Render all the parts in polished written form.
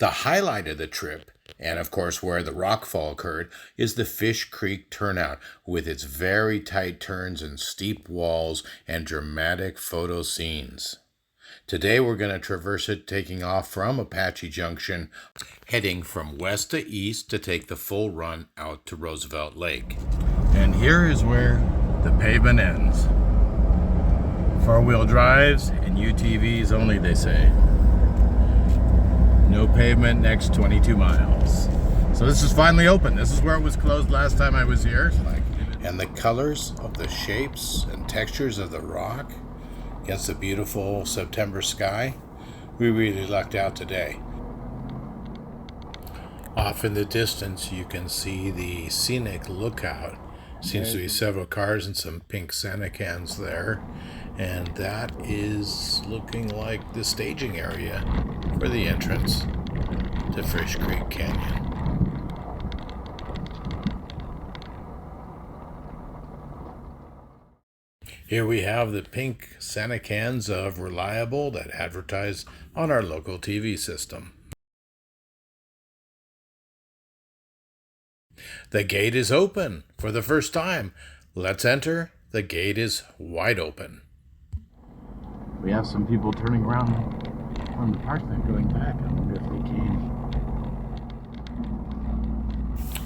The highlight of the trip, and of course where the rockfall occurred, is the Fish Creek turnout with its very tight turns and steep walls and dramatic photo scenes. Today we're going to traverse it, taking off from Apache Junction, heading from west to east to take the full run out to Roosevelt Lake. And here is where the pavement ends. Four-wheel drives and UTVs only, they say. No pavement next 22 miles. So this is finally open. This is where it was closed last time I was here. And the colors of the shapes and textures of the rock against the beautiful September sky, we really lucked out today. Off in the distance you can see the scenic lookout. Seems to be several cars and some pink Santa cans there. And that is looking like the staging area for the entrance to Fish Creek Canyon. Here we have the pink Santa cans of Reliable that advertise on our local TV system. The gate is open for the first time. Let's enter. The gate is wide open. We have some people turning around from the park and going back. I wonder if they came.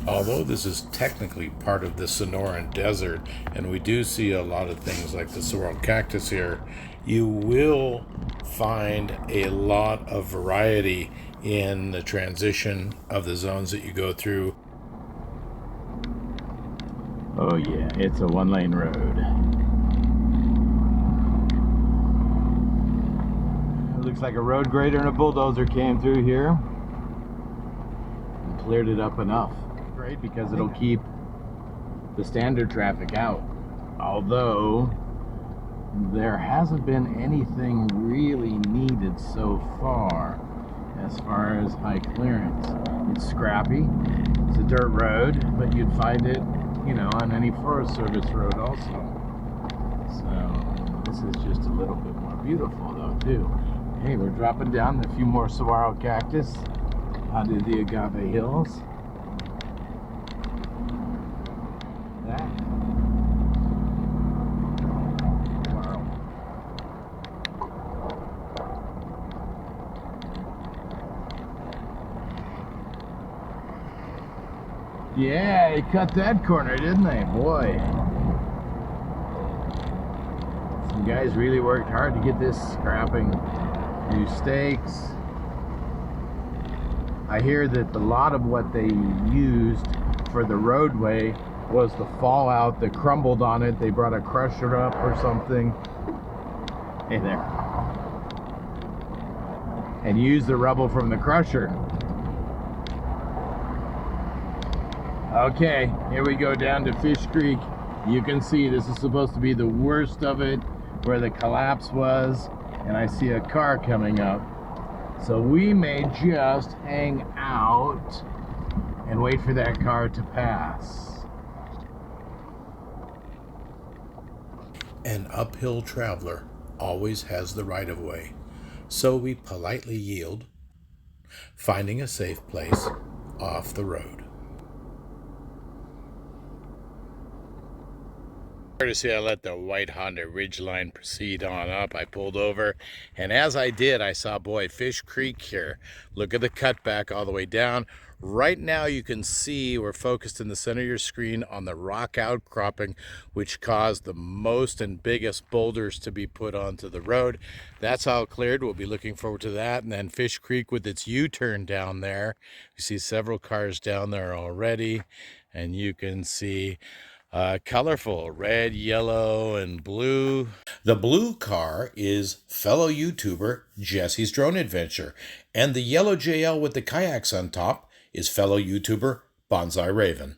Although this is technically part of the Sonoran Desert, and we do see a lot of things like the saguaro cactus here, you will find a lot of variety in the transition of the zones that you go through. Oh yeah, it's a one-lane road. It looks like a road grader and a bulldozer came through here and cleared it up enough. Great, because it'll keep the standard traffic out. Although there hasn't been anything really needed so far as high clearance. It's scrappy. It's a dirt road, but you'd find it, you know, on any Forest Service road also. So this is just a little bit more beautiful though too. Hey, we're dropping down a few more saguaro cactus onto the agave hills. That. Yeah, they cut that corner, didn't they? Boy. Some guys really worked hard to get this scrapping. New stakes. I hear that a lot of what they used for the roadway was the fallout that crumbled on it. They brought a crusher up or something. Hey there. And used the rubble from the crusher. Okay, here we go down to Fish Creek. You can see this is supposed to be the worst of it, where the collapse was, and I see a car coming up. So we may just hang out and wait for that car to pass. An uphill traveler always has the right of way, so we politely yield, finding a safe place off the road. Courtesy, I let the white Honda Ridgeline proceed on up. I pulled over, and as I did, I saw, boy, Fish Creek here. Look at the cutback all the way down. Right now you can see we're focused in the center of your screen on the rock outcropping, which caused the most and biggest boulders to be put onto the road. That's all cleared. We'll be looking forward to that. And then Fish Creek with its U-turn down there. You see several cars down there already, and you can see colorful red, yellow, and blue. The blue car is fellow YouTuber Jesse's Drone Adventure, and the yellow JL with the kayaks on top is fellow YouTuber Bonsai Raven.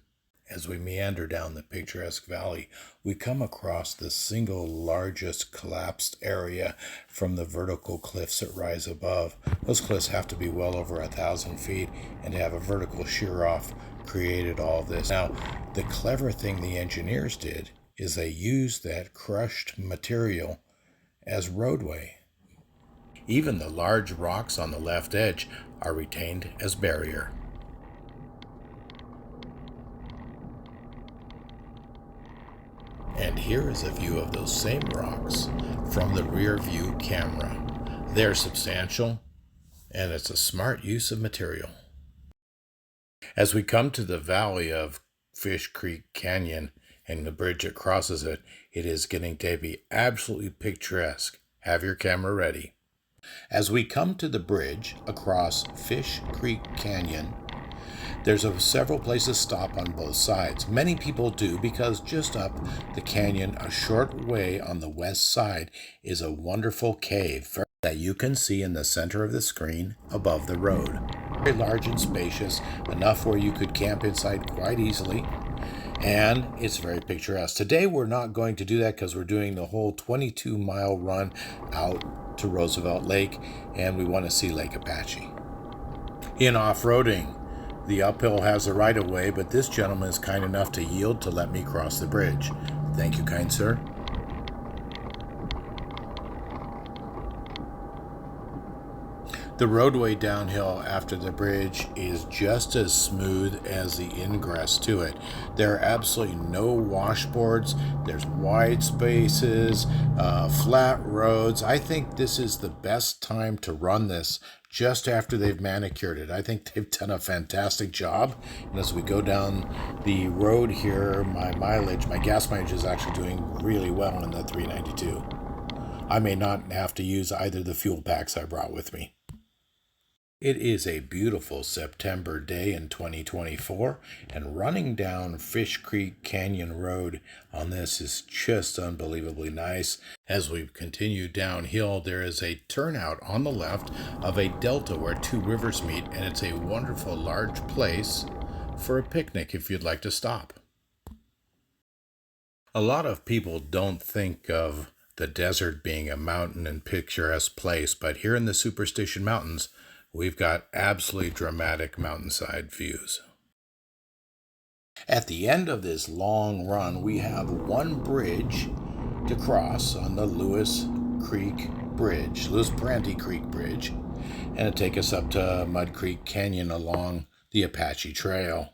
As we meander down the picturesque valley, we come across the single largest collapsed area from the vertical cliffs that rise above. Those cliffs have to be well over 1,000 feet, and to have a vertical shear off created all this. Now, the clever thing the engineers did is they used that crushed material as roadway. Even the large rocks on the left edge are retained as barrier. And here is a view of those same rocks from the rear view camera. They're substantial, and it's a smart use of material. As we come to the valley of Fish Creek Canyon and the bridge that crosses it, it is getting to be absolutely picturesque. Have your camera ready. As we come to the bridge across Fish Creek Canyon, there's several places to stop on both sides. Many people do because just up the canyon a short way on the west side is a wonderful cave that you can see in the center of the screen above the road. Very large and spacious, enough where you could camp inside quite easily, and it's very picturesque. Today we're not going to do that because we're doing the whole 22-mile run out to Roosevelt Lake, and we want to see Lake Apache. In off-roading, the uphill has a right-of-way, but this gentleman is kind enough to yield to let me cross the bridge. Thank you, kind sir. The roadway downhill after the bridge is just as smooth as the ingress to it. There are absolutely no washboards. There's wide spaces, flat roads. I think this is the best time to run this just after they've manicured it. I think they've done a fantastic job. And as we go down the road here, my gas mileage is actually doing really well in the 392. I may not have to use either of the fuel packs I brought with me. It is a beautiful September day in 2024, and running down Fish Creek Canyon Road on this is just unbelievably nice. As we continue downhill, there is a turnout on the left of a delta where two rivers meet, and it's a wonderful large place for a picnic if you'd like to stop. A lot of people don't think of the desert being a mountain and picturesque place, but here in the Superstition Mountains, we've got absolutely dramatic mountainside views. At the end of this long run, we have one bridge to cross on the Lewis Parenti Creek Bridge, and it'll take us up to Mud Creek Canyon along the Apache Trail.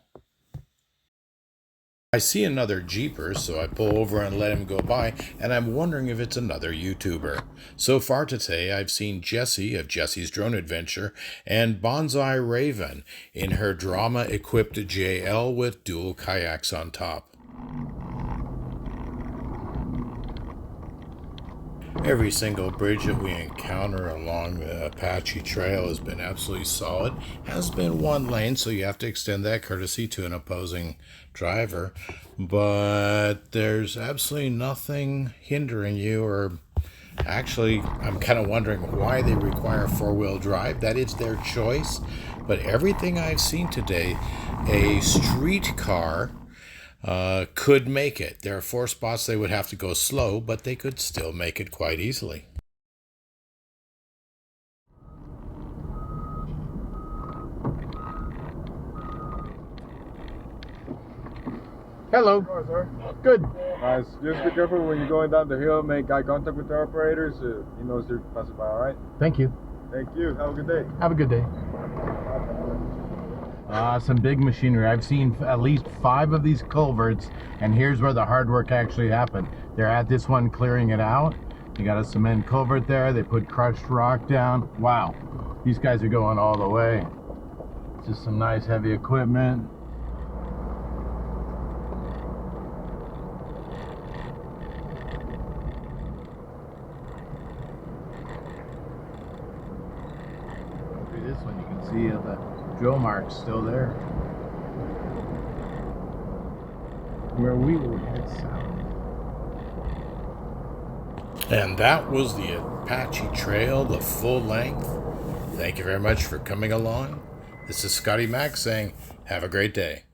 I see another Jeeper, so I pull over and let him go by, and I'm wondering if it's another YouTuber. So far today, I've seen Jessie of Jessie's Drone Adventure and Bonsai Raven in her drama-equipped JL with dual kayaks on top. Every single bridge that we encounter along the Apache Trail has been absolutely solid. Has been one lane, so you have to extend that courtesy to an opposing driver. But there's absolutely nothing hindering you, or actually, I'm kind of wondering why they require four-wheel drive. That is their choice. But everything I've seen today, a streetcar could make it. There are 4 spots they would have to go slow, but they could still make it quite easily. Hello. How are you, sir? Good. Nice. Just be careful when you're going down the hill. Make eye contact with the operators. He knows you're passing by, all right? Thank you. Thank you. Have a good day. Have a good day. Some big machinery. I've seen at least 5 of these culverts, and here's where the hard work actually happened. They're at this one clearing it out. They got a cement culvert there. They put crushed rock down. Wow. These guys are going all the way. Just some nice heavy equipment. This one you can see the drill marks still there. Where we will head south. And that was the Apache Trail, the full length. Thank you very much for coming along. This is Scotty Mac saying, have a great day.